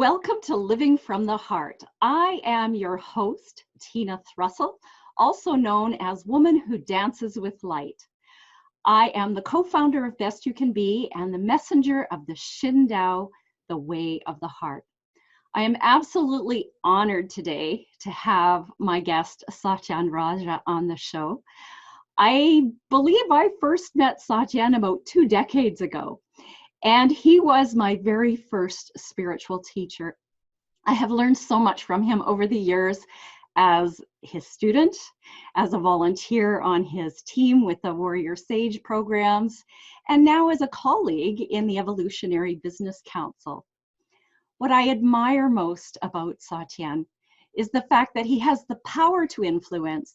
Welcome to Living from the Heart. I am your host, Tina Thrussell, also known as Woman Who Dances with Light. I am the co-founder of Best You Can Be and the messenger of the Shin, the Way of the Heart. I am absolutely honored today to have my guest, Satyen Raja, on the show. I believe I first met Satyen about 2 decades ago. And he was my very first spiritual teacher. I have learned so much from him over the years as his student, as a volunteer on his team with the Warrior Sage programs, and now as a colleague in the Evolutionary Business Council. What I admire most about Satyen is the fact that he has the power to influence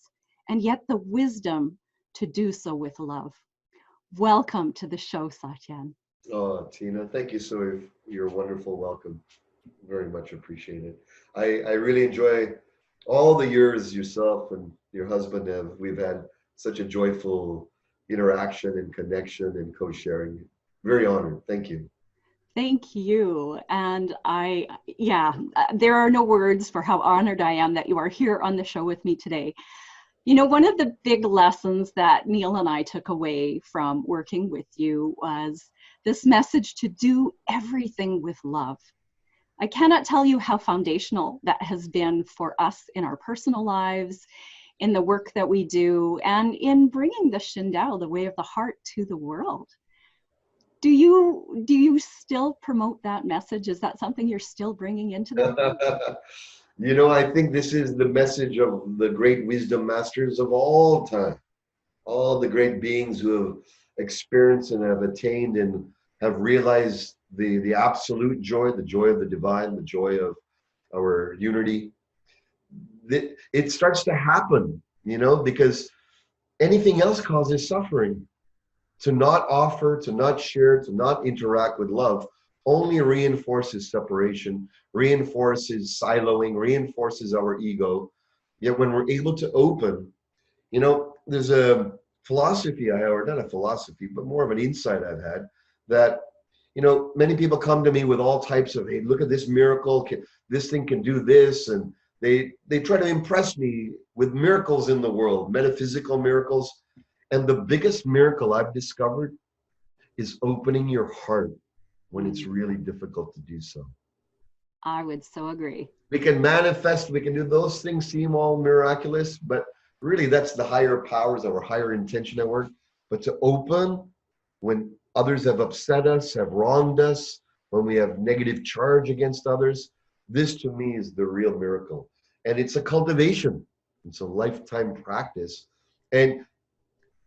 and yet the wisdom to do so with love. Welcome to the show, Satyen. Oh, Tina, thank you so your wonderful welcome. Very much appreciated. I really enjoy all the years yourself and your husband we've had such a joyful interaction and connection and co-sharing. Very honored. Thank you. Thank you. And there are no words for how honored I am that you are here on the show with me today. You know, one of the big lessons that Neil and I took away from working with you was this message to do everything with love. I cannot tell you how foundational that has been for us in our personal lives, in the work that we do, and in bringing the Shin, the way of the heart, to the world. Do you still promote that message? Is that something you're still bringing into the world? You know, I think this is the message of the great wisdom masters of all time. All the great beings who have experienced and have attained and have realized the absolute joy, the joy of the divine, the joy of our unity. It starts to happen, you know, because anything else causes suffering. To not offer, to not share, to not interact with love only reinforces separation, reinforces siloing, reinforces our ego. Yet when we're able to open, you know, there's a philosophy or not a philosophy, but more of an insight I've had that, you know, many people come to me with all types of, hey, look at this miracle, this thing can do this. And they try to impress me with miracles in the world, metaphysical miracles. And the biggest miracle I've discovered is opening your heart when it's really difficult to do so. I would so agree. We can manifest, we can do those things seem all miraculous, but really that's the higher powers, our higher intention at work. But to open when others have upset us, have wronged us, when we have negative charge against others, this to me is the real miracle. And it's a cultivation. It's a lifetime practice. And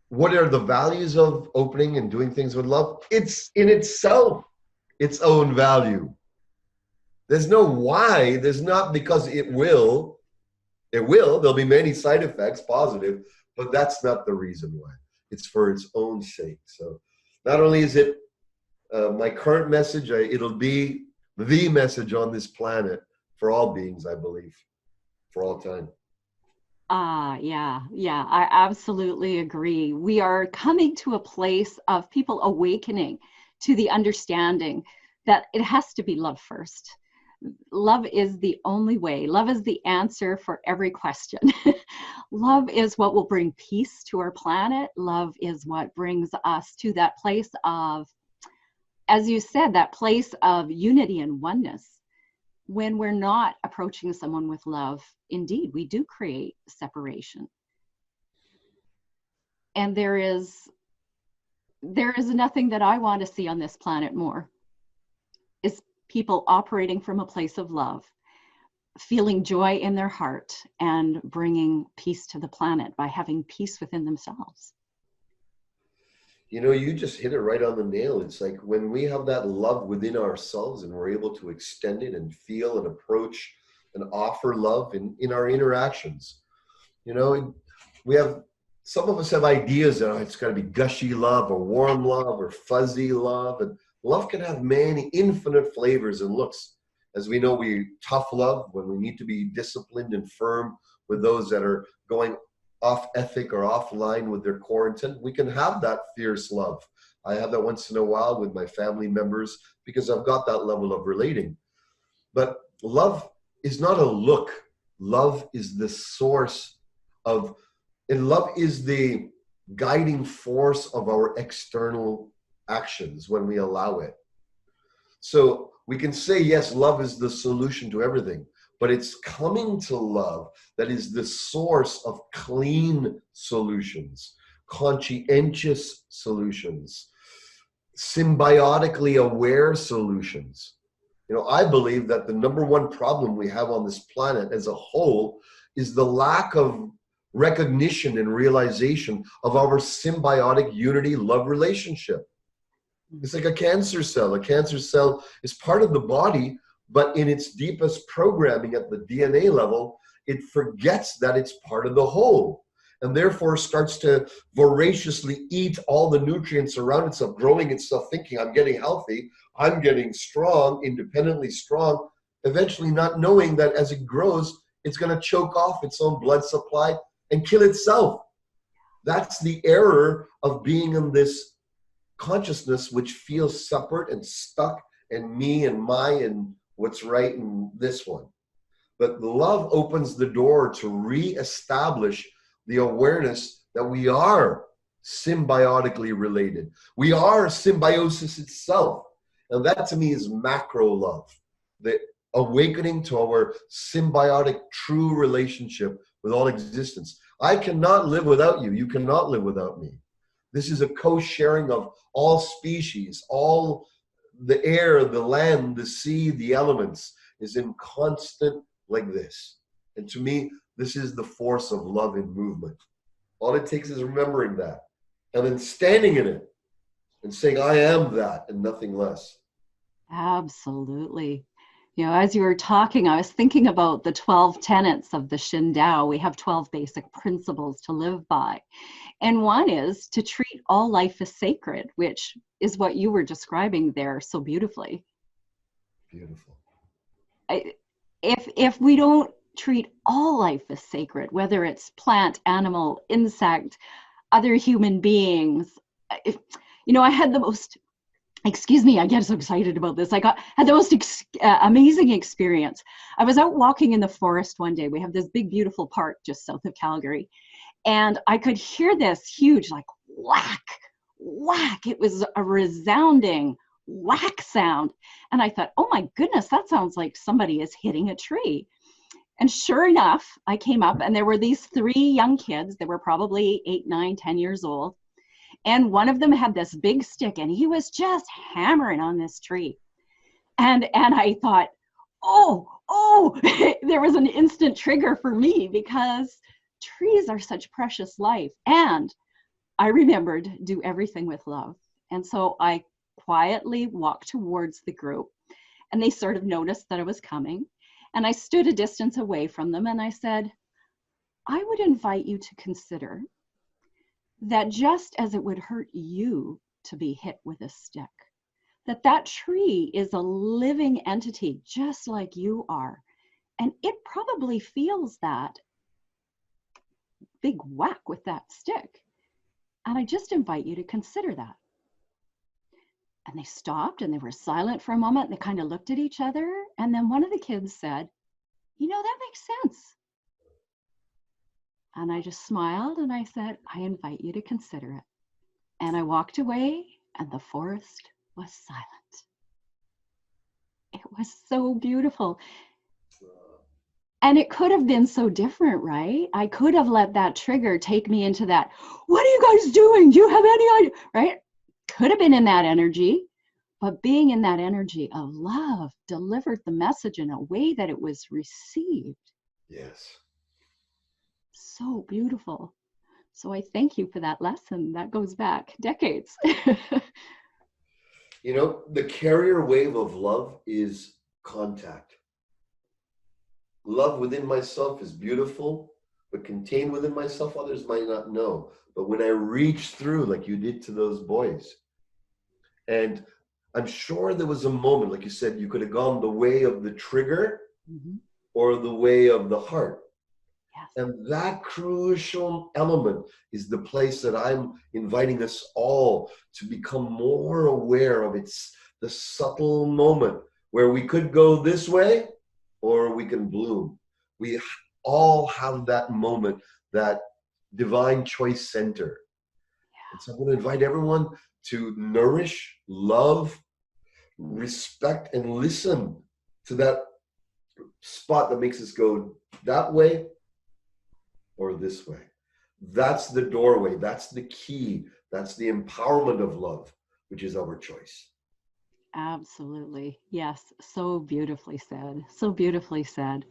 what are the values of opening and doing things with love? It's in itself its own value. There's no why. There's not because it will. There'll be many side effects, positive, but that's not the reason why. It's for its own sake. So not only is it my current message, it'll be the message on this planet for all beings, I believe, for all time. Yeah, I absolutely agree. We are coming to a place of people awakening to the understanding that it has to be love first. Love is the only way. Love is the answer for every question. Love is what will bring peace to our planet. Love is what brings us to that place of, as you said, that place of unity and oneness. When we're not approaching someone with love, indeed, we do create separation. And there is nothing that I want to see on this planet more, is people operating from a place of love, feeling joy in their heart, and bringing peace to the planet by having peace within themselves. You know, you just hit it right on the nail. It's like when we have that love within ourselves and we're able to extend it and feel and approach and offer love in our interactions. You know, some of us have ideas that it's got to be gushy love or warm love or fuzzy love. And love can have many infinite flavors and looks. As we know, tough love when we need to be disciplined and firm with those that are going off ethic or offline with their core intent. We can have that fierce love. I have that once in a while with my family members because I've got that level of relating. But love is not a look. Love is the source of, and love is the guiding force of our external actions when we allow it. So we can say, yes, love is the solution to everything, but it's coming to love that is the source of clean solutions, conscientious solutions, symbiotically aware solutions. You know, I believe that the number one problem we have on this planet as a whole is the lack of recognition and realization of our symbiotic unity love relationship. It's like a cancer cell. A cancer cell is part of the body, but in its deepest programming at the DNA level, it forgets that it's part of the whole, and therefore starts to voraciously eat all the nutrients around itself, growing itself, thinking, I'm getting healthy, I'm getting strong, independently strong, eventually not knowing that as it grows, it's going to choke off its own blood supply and kill itself. That's the error of being in this consciousness which feels separate and stuck and me and my and what's right and this one. But love opens the door to reestablish the awareness that we are symbiotically related. We are symbiosis itself. And that to me is macro love, the awakening to our symbiotic true relationship with all existence. I cannot live without you. You cannot live without me. This is a co-sharing of all species, all the air, the land, the sea, the elements is in constant like this. And to me, this is the force of love in movement. All it takes is remembering that and then standing in it and saying, I am that and nothing less. Absolutely. You know, as you were talking, I was thinking about the 12 tenets of the Shin. We have 12 basic principles to live by. And one is to treat all life as sacred, which is what you were describing there so beautifully. Beautiful. If we don't treat all life as sacred, whether it's plant, animal, insect, other human beings, I had the most, excuse me, I get so excited about this. Had the most amazing experience. I was out walking in the forest one day. We have this big, beautiful park just south of Calgary. And I could hear this huge, like, whack, whack. It was a resounding whack sound. And I thought, oh my goodness, that sounds like somebody is hitting a tree. And sure enough, I came up and there were these 3 young kids. They were probably 8, 9, 10 years old. And one of them had this big stick and he was just hammering on this tree. And I thought, oh, there was an instant trigger for me because trees are such precious life. And I remembered, do everything with love. And so I quietly walked towards the group and they sort of noticed that I was coming. And I stood a distance away from them and I said, I would invite you to consider that just as it would hurt you to be hit with a stick, that tree is a living entity just like you are. And it probably feels that big whack with that stick. And I just invite you to consider that. And they stopped and they were silent for a moment. And they kind of looked at each other. And then one of the kids said, that makes sense. And I just smiled and I said, I invite you to consider it. And I walked away and the forest was silent. It was so beautiful. And it could have been so different, right? I could have let that trigger take me into that, what are you guys doing? Do you have any idea? Right? Could have been in that energy, but being in that energy of love delivered the message in a way that it was received. Yes. So beautiful. So I thank you for that lesson. That goes back decades. The carrier wave of love is contact. Love within myself is beautiful, but contained within myself, others might not know. But when I reach through, like you did to those boys, and I'm sure there was a moment, like you said, you could have gone the way of the trigger or the way of the heart. Yes. And that crucial element is the place that I'm inviting us all to become more aware of. It's the subtle moment where we could go this way or we can bloom. We all have that moment, that divine choice center. And so I'm going to invite everyone to nourish, love, respect, and listen to that spot that makes us go that way or this way. That's the doorway. That's the key. That's the empowerment of love, which is our choice. Absolutely. Yes. So beautifully said. So beautifully said.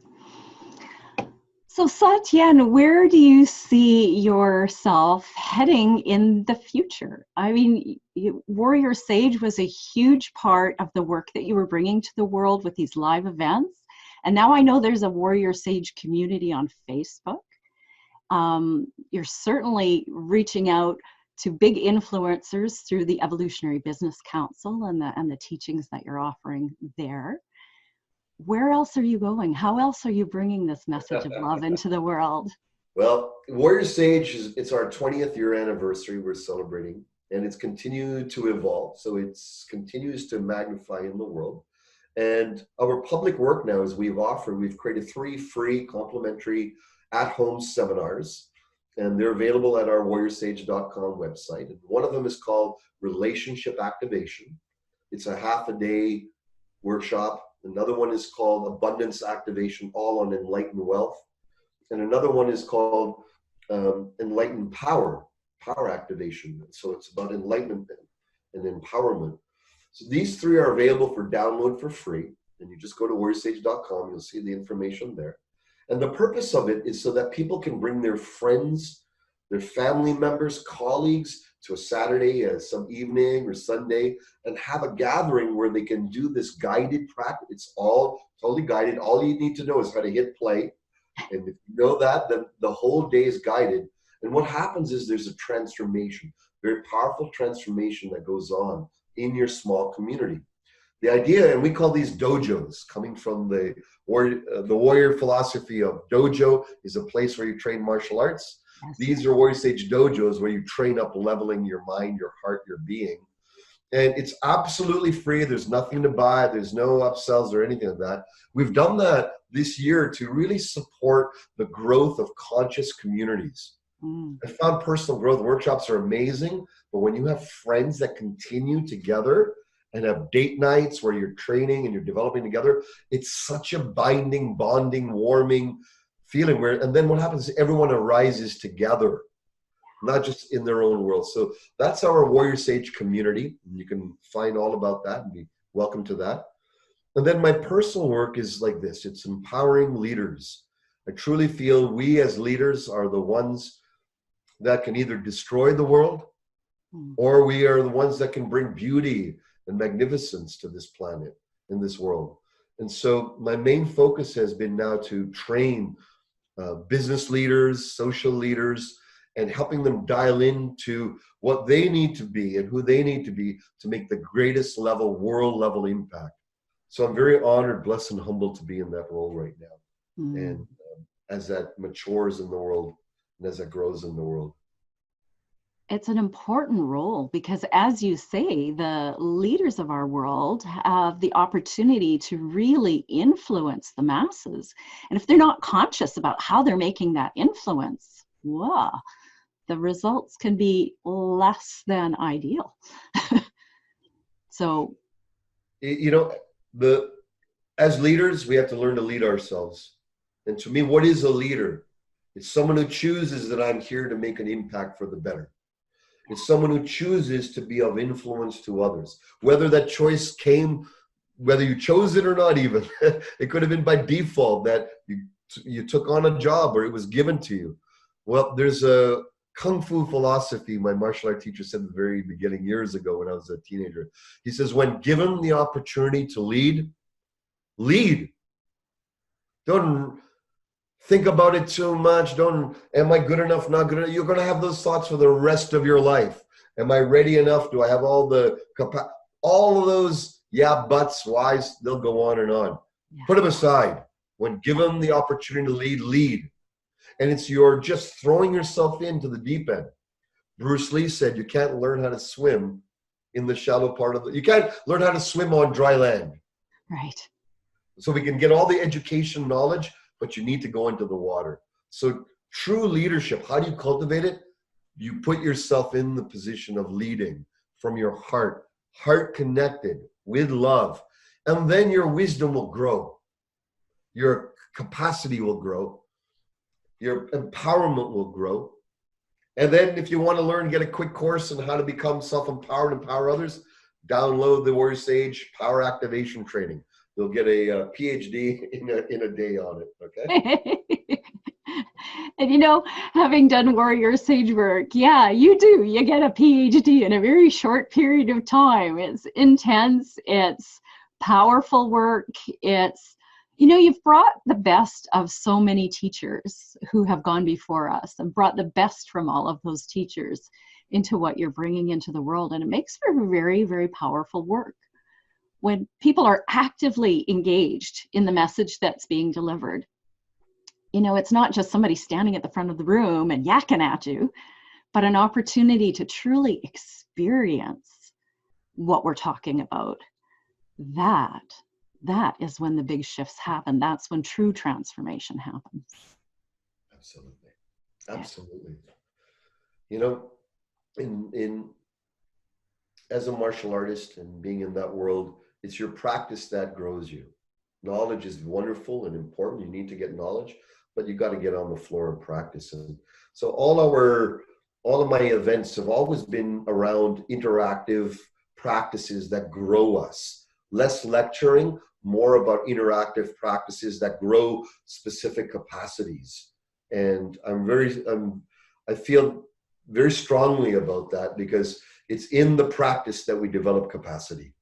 So Satyen, where do you see yourself heading in the future? I mean, Warrior Sage was a huge part of the work that you were bringing to the world with these live events. And now I know there's a Warrior Sage community on Facebook. You're certainly reaching out to big influencers through the Evolutionary Business Council and the teachings that you're offering there. Where else are you going? How else are you bringing this message of love into the world? Well, Warrior Sage, it's our 20th year anniversary we're celebrating, and it's continued to evolve. So it continues to magnify in the world. And our public work now is we've created 3 free complimentary at-home seminars, and they're available at our warriorsage.com website. And one of them is called Relationship Activation. It's a half-a-day workshop. Another one is called Abundance Activation, all on enlightened wealth. And another one is called Enlightened Power Activation. So it's about enlightenment and empowerment. So these 3 are available for download for free. And you just go to warriorsage.com, you'll see the information there. And the purpose of it is so that people can bring their friends, their family members, colleagues to a Saturday, some evening or Sunday, and have a gathering where they can do this guided practice. It's all totally guided. All you need to know is how to hit play. And if you know that, then the whole day is guided. And what happens is there's a transformation, very powerful transformation that goes on in your small community. The idea, and we call these dojos, coming from the warrior philosophy of dojo, is a place where you train martial arts. Yes. These are Warrior Sage dojos where you train up leveling your mind, your heart, your being. And it's absolutely free. There's nothing to buy. There's no upsells or anything like that. We've done that this year to really support the growth of conscious communities. I found personal growth workshops are amazing, but when you have friends that continue together and have date nights where you're training and you're developing together, it's such a binding, bonding, warming feeling and then what happens is everyone arises together, not just in their own world. So that's our Warrior Sage community. You can find all about that and be welcome to that. And then my personal work is like this. It's empowering leaders. I truly feel we as leaders are the ones that can either destroy the world or we are the ones that can bring beauty and magnificence to this planet, in this world. And so my main focus has been now to train business leaders, social leaders, and helping them dial into what they need to be and who they need to be to make the greatest level, world level impact. So I'm very honored, blessed, and humbled to be in that role right now. And as that matures in the world and as it grows in the world. It's an important role because, as you say, the leaders of our world have the opportunity to really influence the masses. And if they're not conscious about how they're making that influence, the results can be less than ideal. So, as leaders, we have to learn to lead ourselves. And to me, what is a leader? It's someone who chooses that I'm here to make an impact for the better. It's someone who chooses to be of influence to others. Whether that choice came, whether you chose it or not even, it could have been by default that you took on a job or it was given to you. Well, there's a Kung Fu philosophy my martial art teacher said at the very beginning years ago when I was a teenager. He says, when given the opportunity to lead, lead. Don't think about it too much. Am I good enough, not good enough? You're going to have those thoughts for the rest of your life. Am I ready enough? Do I have all the capacity? All of those, buts, whys, they'll go on and on. Yeah. Put them aside. When given the opportunity to lead, lead. And you're just throwing yourself into the deep end. Bruce Lee said you can't learn how to swim in the shallow part of you can't learn how to swim on dry land. Right. So we can get all the education knowledge, but you need to go into the water. So true leadership, how do you cultivate it? You put yourself in the position of leading from your heart connected with love. And then your wisdom will grow. Your capacity will grow. Your empowerment will grow. And then if you want to learn, get a quick course on how to become self-empowered and empower others, download the Warrior Sage Power Activation Training. You'll get a PhD in a day on it, okay? And you know, having done Warrior Sage work, yeah, you do. You get a PhD in a very short period of time. It's intense. It's powerful work. It's, you know, you've brought the best of so many teachers who have gone before us and brought the best from all of those teachers into what you're bringing into the world. And it makes for very, very powerful work. When people are actively engaged in the message that's being delivered, you know, it's not just somebody standing at the front of the room and yakking at you, but an opportunity to truly experience what we're talking about. That is when the big shifts happen. That's when true transformation happens. Absolutely. Absolutely. You know, in as a martial artist and being in that world, it's your practice that grows you. Knowledge is wonderful and important. You need to get knowledge, but you got to get on the floor and practice. And so all of my events have always been around interactive practices that grow us. Less lecturing, more about interactive practices that grow specific capacities. And I feel very strongly about that because it's in the practice that we develop capacity.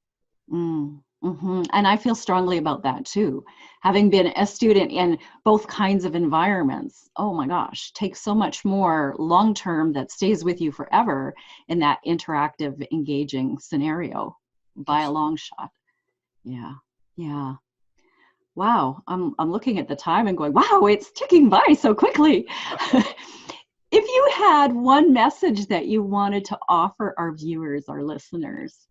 Mm-hmm. And I feel strongly about that too. Having been a student in both kinds of environments, oh my gosh, takes so much more long-term that stays with you forever in that interactive, engaging scenario by a long shot. Yeah. Yeah. Wow. I'm looking at the time and going, wow, it's ticking by so quickly. If you had one message that you wanted to offer our viewers, our listeners,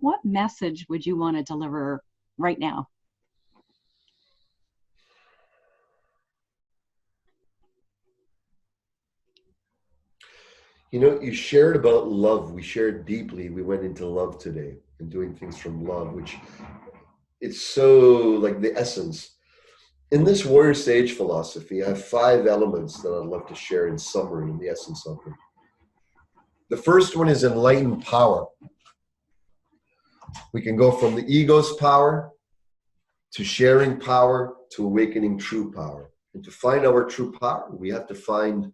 what message would you want to deliver right now? You know, you shared about love. We shared deeply. We went into love today and doing things from love, which it's so like the essence. In this Warrior Sage philosophy, I have 5 elements that I'd love to share in summary, in the essence of them. The first one is enlightened power. We can go from the ego's power to sharing power to awakening true power. And to find our true power, we have to find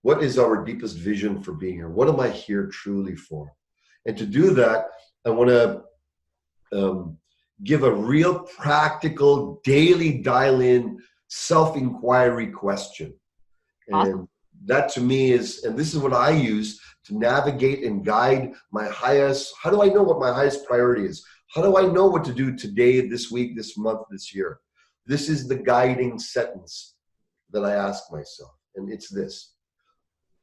what is our deepest vision for being here. What am I here truly for? And to do that, I want to give a real practical, daily dial-in self-inquiry question. Awesome. And that to me is, and this is what I use to navigate and guide my highest, how do I know what my highest priority is? How do I know what to do today, this week, this month, this year? This is the guiding sentence that I ask myself. And it's this: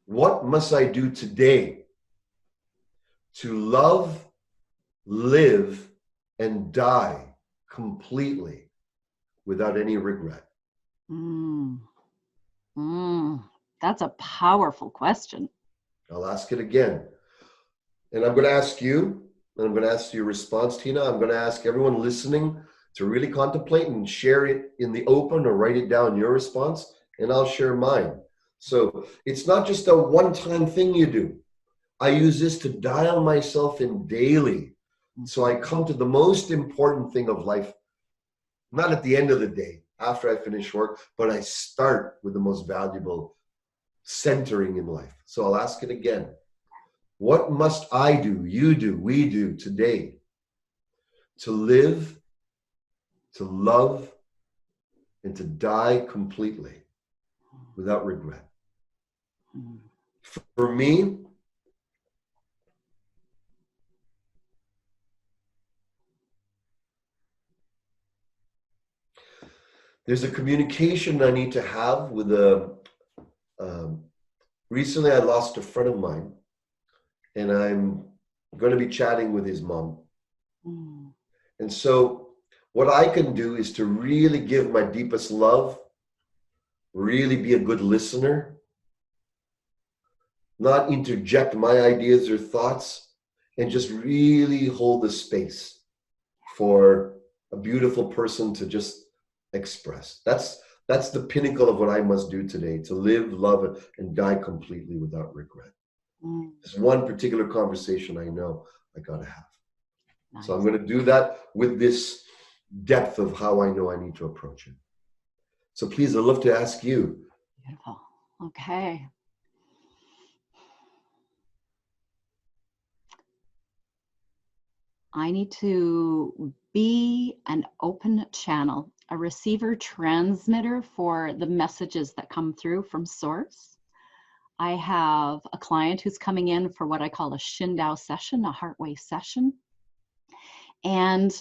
what must I do today to love, live, and die completely without any regret? That's a powerful question. I'll ask it again. And I'm going to ask you, and I'm going to ask your response, Tina. I'm going to ask everyone listening to really contemplate and share it in the open or write it down, your response, and I'll share mine. So it's not just a one-time thing you do. I use this to dial myself in daily. So I come to the most important thing of life, not at the end of the day, after I finish work, but I start with the most valuable centering in life. So I'll ask it again. What must I do, you do, we do today to live, to love, and to die completely without regret? For me, there's a communication I need to have with recently I lost a friend of mine, and I'm going to be chatting with his mom. And so what I can do is to really give my deepest love, really be a good listener, not interject my ideas or thoughts, and just really hold the space for a beautiful person to just express. That's the pinnacle of what I must do today, to live, love, and die completely without regret. There's one particular conversation I know I gotta have. Nice. So I'm gonna do that with this depth of how I know I need to approach it. So please, I'd love to ask you. Beautiful. Okay. I need to be an open channel, a receiver transmitter for the messages that come through from source. I have a client who's coming in for what I call a Shin session, a heartwave session. And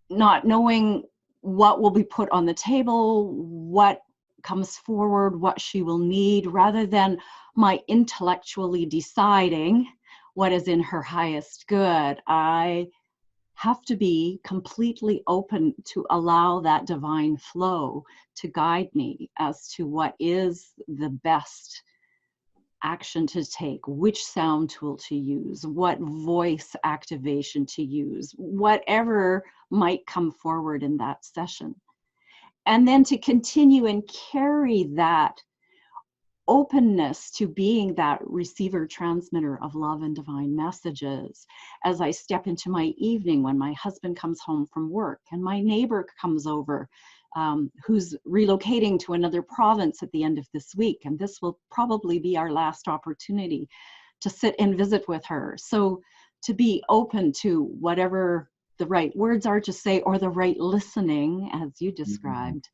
not knowing what will be put on the table, what comes forward, what she will need, rather than my intellectually deciding what is in her highest good. I have to be completely open to allow that divine flow to guide me as to what is the best action to take, which sound tool to use, what voice activation to use, whatever might come forward in that session. And then to continue and carry that openness to being that receiver transmitter of love and divine messages as I step into my evening when my husband comes home from work and my neighbor comes over, who's relocating to another province at the end of this week. And this will probably be our last opportunity to sit and visit with her. So to be open to whatever the right words are to say, or the right listening, as you described,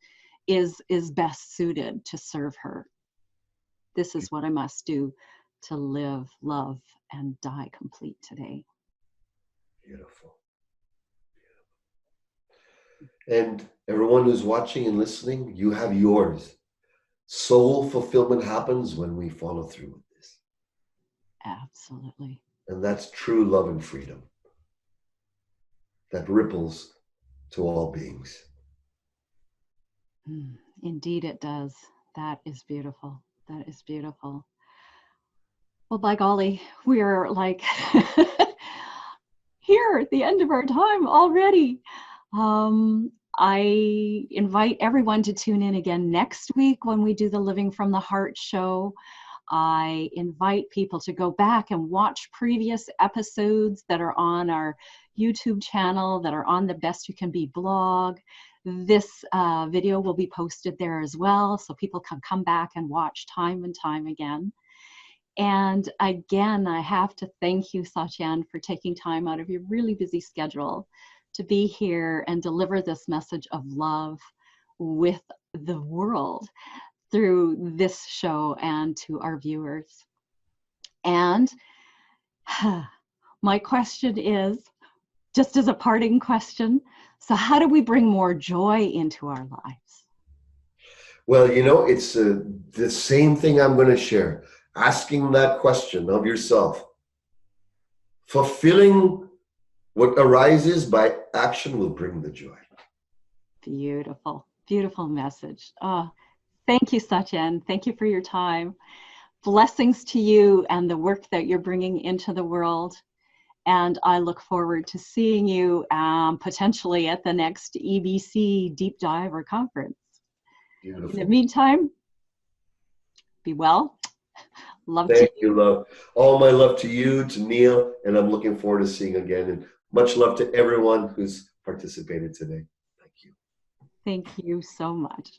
is best suited to serve her. This is what I must do to live, love, and die complete today. Beautiful. And everyone who's watching and listening, you have yours. Soul fulfillment happens when we follow through with this. Absolutely. And that's true love and freedom that ripples to all beings. Indeed it does. That is beautiful. That is beautiful. Well, by golly, we're like here at the end of our time already. I invite everyone to tune in again next week when we do the Living from the Heart show. I invite people to go back and watch previous episodes that are on our YouTube channel, that are on the Best You Can Be blog. This video will be posted there as well, so people can come back and watch time and time again. And again, I have to thank you, Satyen, for taking time out of your really busy schedule to be here and deliver this message of love with the world through this show and to our viewers. And my question is, just as a parting question, so how do we bring more joy into our lives? Well, you know, it's the same thing I'm going to share. Asking that question of yourself. Fulfilling what arises by action will bring the joy. Beautiful, beautiful message. Oh, thank you, Satyen. Thank you for your time. Blessings to you and the work that you're bringing into the world. And I look forward to seeing you potentially at the next EBC Deep Dive or conference. Beautiful. In the meantime, be well. Love to you. Thank you, love. All my love to you, to Neil, and I'm looking forward to seeing again. And much love to everyone who's participated today. Thank you. Thank you so much.